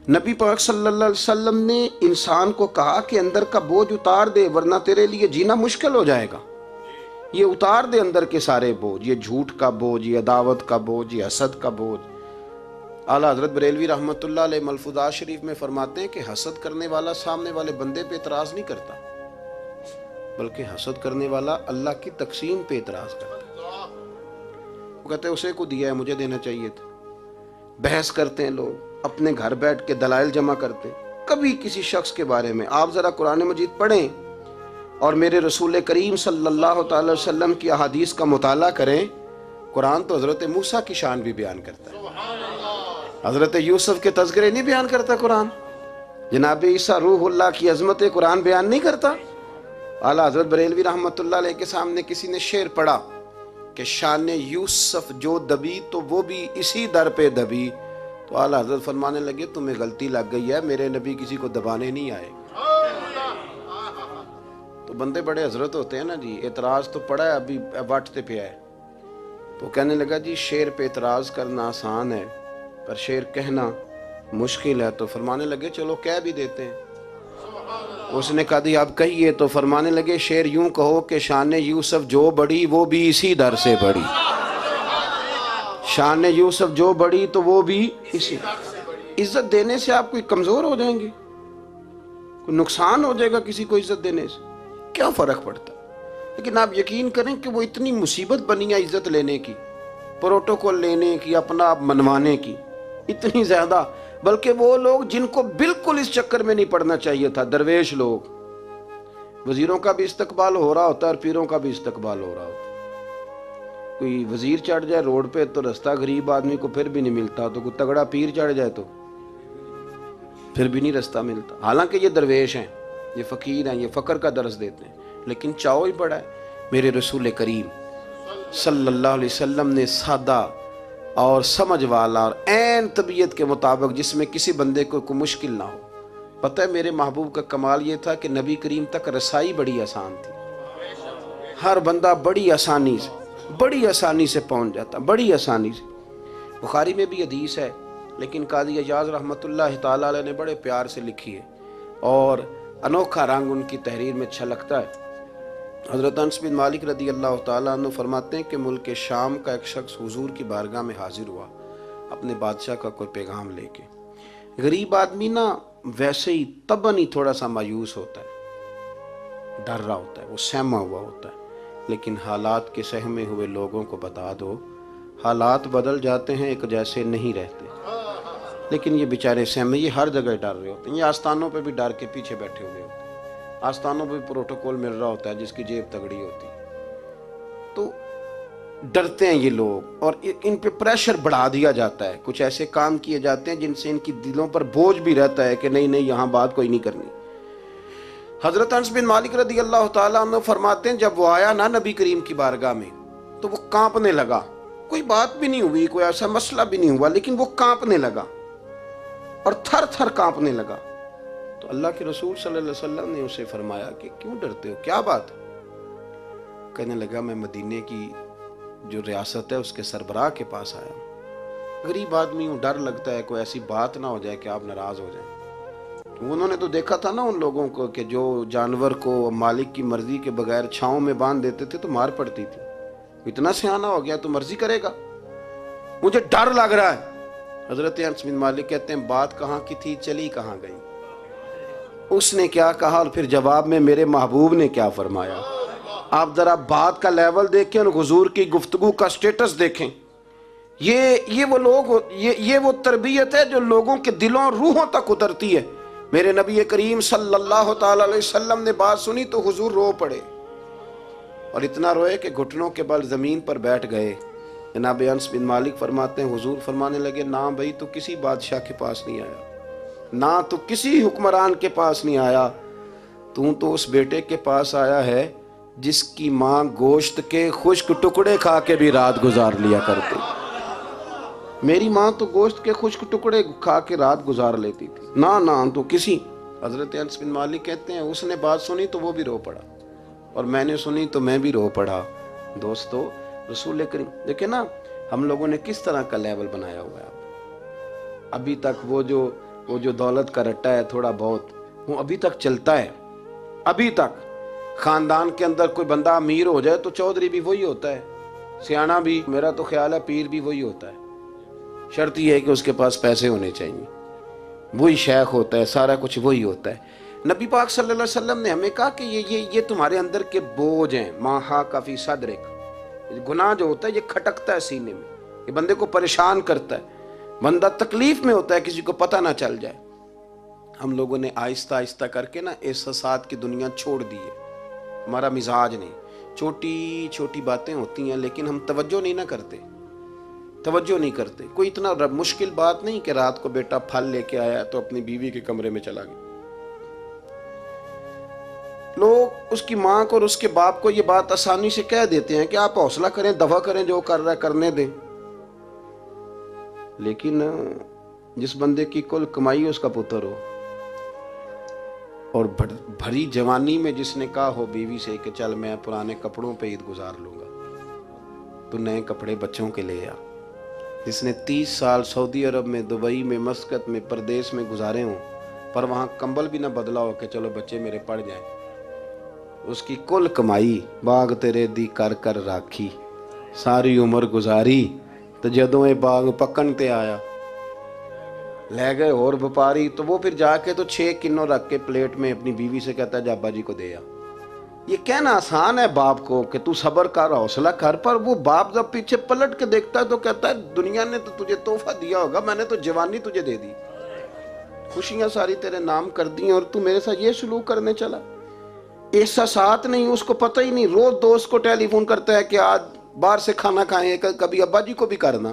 نبی پاک صلی اللہ علیہ وسلم نے انسان کو کہا کہ اندر کا بوجھ اتار دے ورنہ تیرے لیے جینا مشکل ہو جائے گا. یہ اتار دے اندر کے سارے بوجھ، یہ جھوٹ کا بوجھ، یہ عداوت کا بوجھ، یہ حسد کا بوجھ. اعلیٰ حضرت بریلوی رحمۃ اللہ علیہ ملفوظات شریف میں فرماتے ہیں کہ حسد کرنے والا سامنے والے بندے پہ اعتراض نہیں کرتا، بلکہ حسد کرنے والا اللہ کی تقسیم پہ اعتراض کرتا ہے. وہ کہتے ہیں اسے کو دیا ہے مجھے دینا چاہیے تھا. بحث کرتے ہیں لوگ، اپنے گھر بیٹھ کے دلائل جمع کرتے ہیں. کبھی کسی شخص کے بارے میں آپ ذرا قرآن مجید پڑھیں اور میرے رسول کریم صلی اللہ تعالی وسلم کی احادیث کا مطالعہ کریں. قرآن تو حضرت موسیٰ کی شان بھی بیان کرتا ہے، حضرت یوسف کے تذکرے نہیں بیان کرتا قرآن، جناب عیسیٰ روح اللہ کی عظمت قرآن بیان نہیں کرتا. اعلیٰ حضرت بریلوی رحمۃ اللہ علیہ کے سامنے کسی نے شعر پڑھا کہ شان یوسف جو دبی تو وہ بھی اسی در پہ دبی، تو اعلیٰ حضرت فرمانے لگے تمہیں غلطی لگ گئی ہے، میرے نبی کسی کو دبانے نہیں آئے. تو بندے بڑے حضرت ہوتے ہیں نا جی، اعتراض تو پڑا ہے ابھی واٹتے پہ ہے. تو کہنے لگا جی شعر پہ اعتراض کرنا آسان ہے پر شعر کہنا مشکل ہے. تو فرمانے لگے چلو کہہ بھی دیتے ہیں. اس نے کہا دی اب کہیے. تو فرمانے لگے شعر یوں کہو کہ شان یوسف جو بڑی وہ بھی اسی در سے بڑی. شان یوسف جو بڑی تو وہ بھی اسی. عزت دینے سے آپ کوئی کمزور ہو جائیں گے؟ کوئی نقصان ہو جائے گا کسی کو عزت دینے سے؟ کیا فرق پڑتا؟ لیکن آپ یقین کریں کہ وہ اتنی مصیبت بنی ہے عزت لینے کی، پروٹوکول لینے کی، اپنا آپ منوانے کی، اتنی زیادہ. بلکہ وہ لوگ جن کو بالکل اس چکر میں نہیں پڑنا چاہیے تھا، درویش لوگ، وزیروں کا بھی استقبال ہو رہا ہوتا ہے اور پیروں کا بھی استقبال ہو رہا ہوتا ہے. کوئی وزیر چڑھ جائے روڈ پہ تو رستہ غریب آدمی کو پھر بھی نہیں ملتا، تو کوئی تگڑا پیر چڑھ جائے تو پھر بھی نہیں رستہ ملتا. حالانکہ یہ درویش ہیں، یہ فقیر ہیں، یہ فقر کا درس دیتے ہیں، لیکن چاؤ ہی بڑا ہے. میرے رسول کریم صلی اللہ علیہ وسلم نے سادہ اور سمجھ والا اور عین طبیعت کے مطابق جس میں کسی بندے کو کوئی مشکل نہ ہو. پتہ ہے میرے محبوب کا کمال یہ تھا کہ نبی کریم تک رسائی بڑی آسان تھی. ہر بندہ بڑی آسانی سے پہنچ جاتا، بڑی آسانی سے. بخاری میں بھی حدیث ہے لیکن قاضی اعجاز رحمۃ اللہ تعالی علیہ نے بڑے پیار سے لکھی ہے اور انوکھا رنگ ان کی تحریر میں چھلکتا ہے. حضرت انس بن مالک رضی اللہ تعالیٰ عنہ فرماتے ہیں کہ ملک شام کا ایک شخص حضور کی بارگاہ میں حاضر ہوا اپنے بادشاہ کا کوئی پیغام لے کے. غریب آدمی نا ویسے ہی طبعاً ہی تھوڑا سا مایوس ہوتا ہے، ڈر رہا ہوتا ہے، وہ سہما ہوا ہوتا ہے. لیکن حالات کے سہمے ہوئے لوگوں کو بتا دو حالات بدل جاتے ہیں، ایک جیسے نہیں رہتے. لیکن یہ بیچارے سہمے، یہ ہر جگہ ڈر رہے ہوتے ہیں، یہ آستانوں پہ بھی ڈر کے پیچھے بیٹھے ہوئے ہوتے ہیں. آستانوں پہ پروٹوکول مل رہا ہوتا ہے جس کی جیب تگڑی ہوتی ہے، تو ڈرتے ہیں یہ لوگ اور ان پہ پریشر بڑھا دیا جاتا ہے. کچھ ایسے کام کیے جاتے ہیں جن سے ان کی دلوں پر بوجھ بھی رہتا ہے کہ نہیں یہاں بات کوئی نہیں کرنی. حضرت انس بن مالک رضی اللہ تعالیٰ عنہ فرماتے ہیں جب وہ آیا نا نبی کریم کی بارگاہ میں تو وہ کانپنے لگا. کوئی بات بھی نہیں ہوئی، کوئی ایسا مسئلہ بھی نہیں ہوا، لیکن وہ کانپنے لگا اور تھر تھر کانپنے لگا. تو اللہ کے رسول صلی اللہ علیہ وسلم نے اسے فرمایا کہ کیوں ڈرتے ہو، کیا بات؟ کہنے لگا میں مدینے کی جو ریاست ہے اس کے سربراہ کے پاس آیا ہوں. غریب آدمی ہوں، ڈر لگتا ہے کوئی ایسی بات نہ ہو جائے کہ آپ ناراض ہو جائیں. انہوں نے تو دیکھا تھا نا ان لوگوں کو کہ جو جانور کو مالک کی مرضی کے بغیر چھاؤں میں باندھ دیتے تھے تو مار پڑتی تھی. اتنا سیانہ ہو گیا تو مرضی کرے گا، مجھے ڈر لگ رہا ہے. حضرت انس بن مالک کہتے ہیں بات کہاں کی تھی چلی کہاں گئی. اس نے کیا کہا اور پھر جواب میں میرے محبوب نے کیا فرمایا. آپ ذرا بات کا لیول دیکھیں اور حضور کی گفتگو کا سٹیٹس دیکھیں. یہ وہ لوگ، یہ وہ تربیت ہے جو لوگوں کے دلوں روحوں تک اترتی ہے. میرے نبی کریم صلی اللہ تعالی علیہ وسلم نے بات سنی تو حضور رو پڑے اور اتنا روئے کہ گھٹنوں کے بل زمین پر بیٹھ گئے. جناب انس بن مالک فرماتے ہیں حضور فرمانے لگے نہ بھائی تو کسی بادشاہ کے پاس نہیں آیا، نہ تو کسی حکمران کے پاس نہیں آیا، تو اس بیٹے کے پاس آیا ہے جس کی ماں گوشت کے خشک ٹکڑے کھا کے بھی رات گزار لیا کرتی. میری ماں تو گوشت کے خشک ٹکڑے کھا کے رات گزار لیتی تھی، نہ تو کسی. حضرت انس بن مالک کہتے ہیں اس نے بات سنی تو وہ بھی رو پڑا اور میں نے سنی تو میں بھی رو پڑا. دوستو رسول کریم دیکھیں نا ہم لوگوں نے کس طرح کا لیول بنایا ہوا ہے. ابھی تک وہ جو وہ جو دولت کا رٹا ہے تھوڑا بہت، وہ ابھی تک چلتا ہے. ابھی تک خاندان کے اندر کوئی بندہ امیر ہو جائے تو چودھری بھی وہی ہوتا ہے، سیانا بھی، میرا تو خیال ہے پیر بھی وہی ہوتا ہے. شرط یہ ہے کہ اس کے پاس پیسے ہونے چاہیے. وہی شیخ ہوتا ہے، سارا کچھ وہی ہوتا ہے. نبی پاک صلی اللہ علیہ وسلم نے ہمیں کہا کہ یہ تمہارے اندر کے بوجھ ہیں. ماہا کفی صدرک، گناہ جو ہوتا ہے یہ کھٹکتا ہے سینے میں، یہ بندے کو پریشان کرتا ہے، بندہ تکلیف میں ہوتا ہے کسی کو پتہ نہ چل جائے. ہم لوگوں نے آہستہ آہستہ کر کے نا احساسات کی دنیا چھوڑ دی ہے. ہمارا مزاج نہیں، چھوٹی چھوٹی باتیں ہوتی ہیں لیکن ہم توجہ نہیں نہ کرتے، توجہ نہیں کرتے. کوئی اتنا مشکل بات نہیں کہ رات کو بیٹا پھل لے کے آیا تو اپنی بیوی کے کمرے میں چلا گیا. لوگ اس کی ماں کو اور اس کے باپ کو یہ بات آسانی سے کہہ دیتے ہیں کہ آپ حوصلہ کریں، دفع کریں، جو کر رہا ہے کرنے دیں. لیکن جس بندے کی کل کمائی اس کا پتر ہو اور بھری جوانی میں جس نے کہا ہو بیوی سے کہ چل میں پرانے کپڑوں پہ عید گزار لوں گا، تو نئے کپڑے بچوں کے لے آ. جس نے 30 سال سعودی عرب میں، دبئی میں، مسقط میں، پردیس میں گزارے ہوں پر وہاں کمبل بھی نہ بدلا ہو کہ چلو بچے میرے پڑ جائیں، اس کی کل کمائی باغ تیرے دی کر کر راکھی، ساری عمر گزاری تو جدوں اے باغ پکن تے آیا لے گئے اور وپاری. تو وہ پھر جا کے تو 6 کنوں رکھ کے پلیٹ میں اپنی بیوی سے کہتا ہے جا ابا جی کو دے آ. یہ کہنا آسان ہے باپ کو کہ تو صبر کر، حوصلہ کر، پر وہ باپ جب پیچھے پلٹ کے دیکھتا ہے تو کہتا ہے دنیا نے تو تجھے تحفہ دیا ہوگا، میں نے تو جوانی تجھے دے دی، خوشیاں ساری تیرے نام کر دی اور تو میرے ساتھ یہ سلوک کرنے چلا. احساسات نہیں، اس کو پتہ ہی نہیں. روز دوست کو ٹیلی فون کرتا ہے کہ آج باہر سے کھانا کھائیں. کبھی ابا جی کو بھی کرنا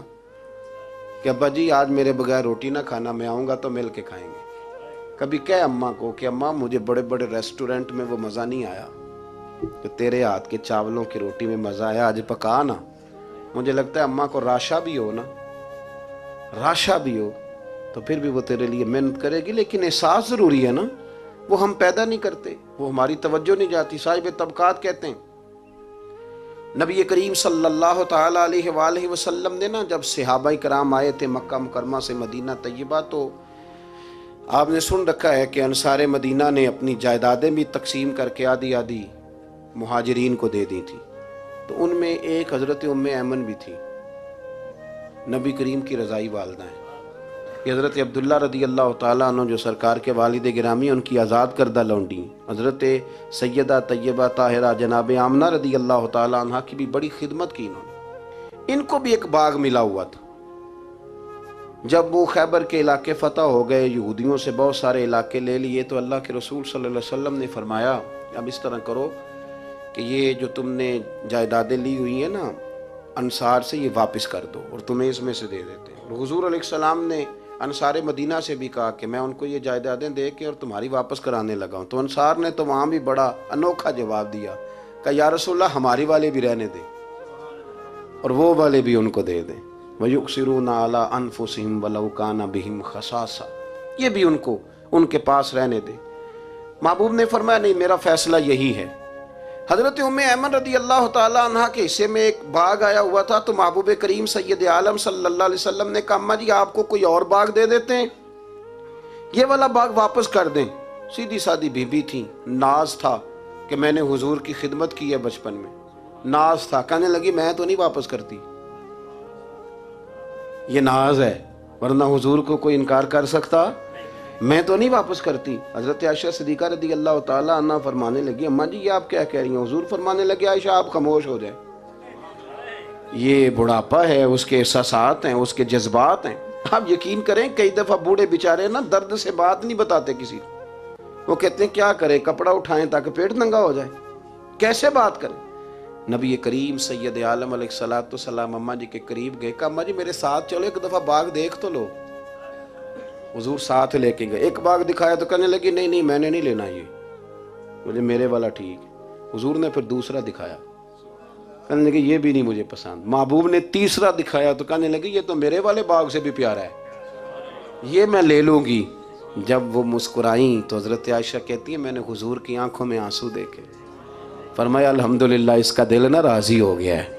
کہ ابا جی آج میرے بغیر روٹی نہ کھانا، میں آؤں گا تو مل کے کھائیں گے. کبھی کہے اماں کو کہ اماں مجھے بڑے بڑے ریسٹورنٹ میں وہ مزہ نہیں آیا تو تیرے ہاتھ کے چاولوں کی روٹی میں مزہ آیا، آج پکا نا. مجھے لگتا ہے اماں کو راشا بھی ہو نا، راشا بھی ہو تو پھر بھی وہ تیرے لیے محنت کرے گی. لیکن احساس ضروری ہے نا، وہ ہم پیدا نہیں کرتے، وہ ہماری توجہ نہیں جاتی. صاحب طبقات کہتے ہیں نبی کریم صلی اللہ تعالی علیہ وآلہ وسلم نے نا جب صحابہ کرام آئے تھے مکہ مکرمہ سے مدینہ طیبہ، تو آپ نے سن رکھا ہے کہ انصار مدینہ نے اپنی جائیدادیں بھی تقسیم کر کے آدھی آدھی مہاجرین کو دے دی تھی. تو ان میں ایک حضرت ام ایمن بھی تھی، نبی کریم کی رضائی والدہ ہیں. یہ حضرت عبداللہ رضی اللہ تعالیٰ عنہ جو سرکار کے والد گرامی، ان کی آزاد کردہ لونڈی حضرت سیدہ طیبہ طاہرہ جناب آمنہ رضی اللہ تعالیٰ عنہ کی بھی بڑی خدمت کی انہوں نے. ان کو بھی ایک باغ ملا ہوا تھا. جب وہ خیبر کے علاقے فتح ہو گئے، یہودیوں سے بہت سارے علاقے لے لیے، تو اللہ کے رسول صلی اللہ علیہ وسلم نے فرمایا اب اس طرح کرو کہ یہ جو تم نے جائیدادیں لی ہوئی ہیں نا انصار سے، یہ واپس کر دو اور تمہیں اس میں سے دے دیتے ہیں. اور حضور علیہ السلام نے انصار مدینہ سے بھی کہا کہ میں ان کو یہ جائیدادیں دے کے اور تمہاری واپس کرانے لگا ہوں. تو انصار نے تو وہاں بھی بڑا انوکھا جواب دیا کہ یا رسول اللہ ہماری والے بھی رہنے دیں اور وہ والے بھی ان کو دے دیں. وَيُؤْثِرُونَ عَلَىٰ أَنفُسِهِمْ وَلَوْ كَانَ بِهِمْ خَصَاصَةٌ، یہ بھی ان کے پاس رہنے دے. محبوب نے فرمایا نہیں، میرا فیصلہ یہی ہے. حضرت ام ایمن رضی اللہ تعالیٰ عنہ کے حصے میں ایک باغ آیا ہوا تھا، تو محبوب کریم سید عالم صلی اللہ علیہ وسلم نے کہا اماں جی آپ کو کوئی اور باغ دے دیتے ہیں، یہ والا باغ واپس کر دیں. سیدھی سادی بیوی تھی، ناز تھا کہ میں نے حضور کی خدمت کی ہے بچپن میں، ناز تھا. کہنے لگی میں تو نہیں واپس کرتی، یہ ناز ہے، ورنہ حضور کو کوئی انکار کر سکتا؟ میں تو نہیں واپس کرتی. حضرت عائشہ صدیقہ رضی اللہ تعالیٰ عنہ فرمانے لگی اماں جی یہ آپ کیا کہہ رہی ہیں؟ حضور فرمانے لگے عائشہ آپ خاموش ہو جائیں، یہ بڑھاپا ہے، اس کے احساسات ہیں، اس کے جذبات ہیں. آپ یقین کریں کئی دفعہ بوڑھے بیچارے نا درد سے بات نہیں بتاتے کسی کو، وہ کہتے ہیں کیا کریں، کپڑا اٹھائیں تاکہ پیٹ ننگا ہو جائے، کیسے بات کریں. نبی کریم سید عالم علیہ الصلوۃ والسلام اماں جی کے قریب گئے، کہا اماں جی میرے ساتھ چلو، ایک دفعہ باغ دیکھ تو لو. حضور ساتھ لے کے گئے، ایک باغ دکھایا تو کہنے لگی نہیں نہیں میں نے نہیں لینا، یہ مجھے میرے والا ٹھیک. حضور نے پھر دوسرا دکھایا، کہنے لگی یہ بھی نہیں مجھے پسند. محبوب نے تیسرا دکھایا تو کہنے لگی یہ تو میرے والے باغ سے بھی پیارا ہے، یہ میں لے لوں گی. جب وہ مسکرائیں تو حضرت عائشہ کہتی ہے میں نے حضور کی آنکھوں میں آنسو دیکھے، فرمایا الحمدللہ اس کا دل نہ راضی ہو گیا ہے.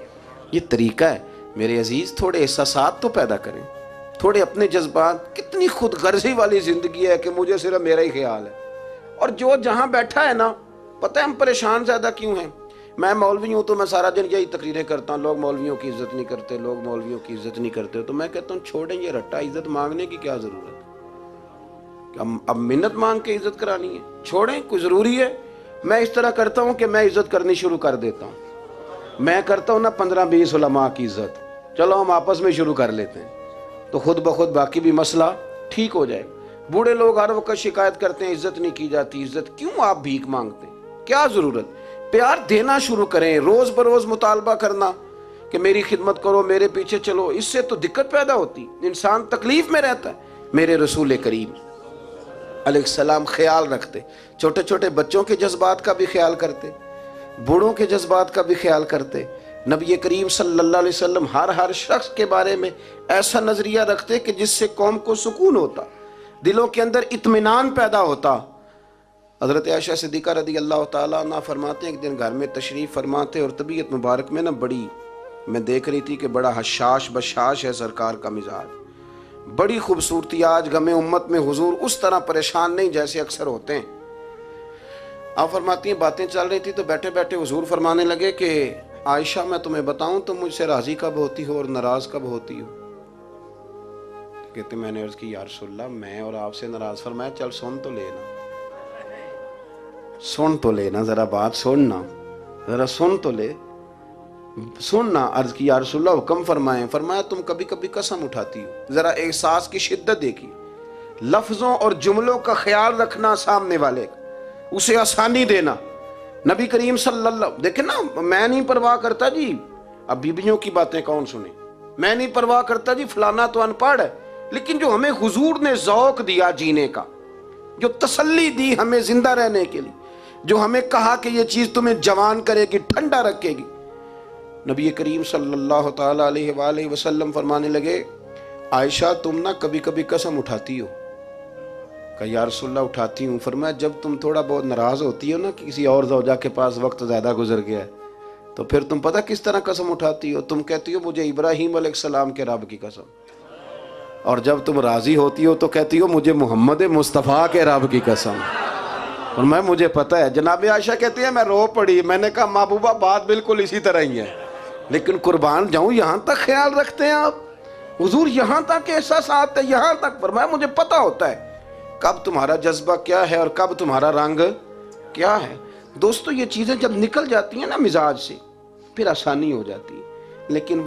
یہ طریقہ ہے میرے عزیز، تھوڑے احساسات تو پیدا کریں، تھوڑے اپنے جذبات. کتنی خود غرضی والی زندگی ہے کہ مجھے صرف میرا ہی خیال ہے. اور جو جہاں بیٹھا ہے نا, پتہ ہے ہم پریشان زیادہ کیوں ہیں؟ میں مولوی ہوں تو میں سارا دن یہی تقریریں کرتا ہوں, لوگ مولویوں کی عزت نہیں کرتے, لوگ مولویوں کی عزت نہیں کرتے. تو میں کہتا ہوں چھوڑیں یہ رٹا, عزت مانگنے کی کیا ضرورت ہے؟ اب منت مانگ کے عزت کرانی ہے؟ چھوڑیں, کوئی ضروری ہے؟ میں اس طرح کرتا ہوں کہ میں عزت کرنی شروع کر دیتا ہوں. میں کرتا ہوں نا 15-20 علماء کی عزت, چلو ہم آپس میں شروع کر لیتے ہیں, تو خود بخود باقی بھی مسئلہ ٹھیک ہو جائے. بوڑھے لوگ ہر وقت شکایت کرتے ہیں عزت نہیں کی جاتی. عزت کیوں آپ بھیک مانگتے ہیں؟ کیا ضرورت؟ پیار دینا شروع کریں, روز بروز مطالبہ کرنا کہ میری خدمت کرو, میرے پیچھے چلو. اس سے تو دقت پیدا ہوتی, انسان تکلیف میں رہتا ہے. میرے رسول کریم علیہ السلام خیال رکھتے, چھوٹے چھوٹے بچوں کے جذبات کا بھی خیال کرتے, بوڑھوں کے جذبات کا بھی خیال کرتے. نبی کریم صلی اللہ علیہ وسلم ہر شخص کے بارے میں ایسا نظریہ رکھتے کہ جس سے قوم کو سکون ہوتا, دلوں کے اندر اطمینان پیدا ہوتا. حضرت عائشہ صدیقہ رضی اللہ تعالیٰ عنہ فرماتے ہیں ایک دن گھر میں تشریف فرماتے اور طبیعت مبارک میں نا بڑی, میں دیکھ رہی تھی کہ بڑا حشاش بشاش ہے سرکار کا مزاج, بڑی خوبصورتی. آج غم امت میں حضور اس طرح پریشان نہیں جیسے اکثر ہوتے ہیں. آپ فرماتی ہیں باتیں چل رہی تھی تو بیٹھے بیٹھے حضور فرمانے لگے کہ عائشہ میں تمہیں بتاؤں تم مجھ سے راضی کب ہوتی ہو اور ناراض کب ہوتی ہو؟ کہتے میں نے عرض کی یا رسول اللہ میں اور آپ سے ناراض. فرمایا چل سن تو لینا, سن تو لینا, ذرا بات سننا, ذرا سن تو لے, سننا. عرض کی یا رسول اللہ حکم فرمائیں. فرمایا تم کبھی کبھی قسم اٹھاتی ہو. ذرا احساس کی شدت دیکھی, لفظوں اور جملوں کا خیال رکھنا, سامنے والے اسے آسانی دینا. نبی کریم صلی اللہ, دیکھیں نا, میں نہیں پرواہ کرتا جی, اب بیویوں کی باتیں کون سنے, میں نہیں پرواہ کرتا جی فلانا تو ان پڑھ ہے, لیکن جو ہمیں حضور نے ذوق دیا جینے کا, جو تسلی دی ہمیں زندہ رہنے کے لیے, جو ہمیں کہا کہ یہ چیز تمہیں جوان کرے گی, ٹھنڈا رکھے گی. نبی کریم صلی اللہ تعالیٰ علیہ وآلہ وسلم فرمانے لگے عائشہ تم نا کبھی کبھی قسم اٹھاتی ہو. کہا یا رسول اللہ اٹھاتی ہوں. فرمایا جب تم تھوڑا بہت ناراض ہوتی ہو نا کہ کسی اور زوجہ کے پاس وقت زیادہ گزر گیا ہے, تو پھر تم پتہ کس طرح قسم اٹھاتی ہو؟ تم کہتی ہو مجھے ابراہیم علیہ السلام کے رب کی قسم, اور جب تم راضی ہوتی ہو تو کہتی ہو مجھے محمد مصطفیٰ کے رب کی قسم. اور مجھے پتہ ہے. جناب عائشہ کہتی ہے میں رو پڑی, میں نے کہا محبوبہ بات بالکل اسی طرح ہی ہے, لیکن قربان جاؤں یہاں تک خیال رکھتے ہیں آپ, حضور یہاں تک احساسات ہے, یہاں تک. فرمایا مجھے پتہ ہوتا ہے کب تمہارا جذبہ کیا ہے اور کب تمہارا رنگ کیا ہے. دوستو یہ چیزیں جب نکل جاتی ہیں نا مزاج سے, پھر آسانی ہو جاتی ہے. لیکن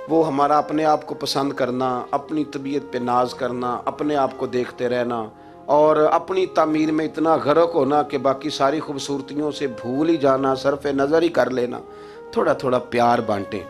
وہ ہمارا اپنے آپ کو پسند کرنا, اپنی طبیعت پہ ناز کرنا, اپنے آپ کو دیکھتے رہنا اور اپنی تعمیر میں اتنا غرق ہونا کہ باقی ساری خوبصورتیوں سے بھول ہی جانا, صرف نظر ہی کر لینا. تھوڑا تھوڑا پیار بانٹیں.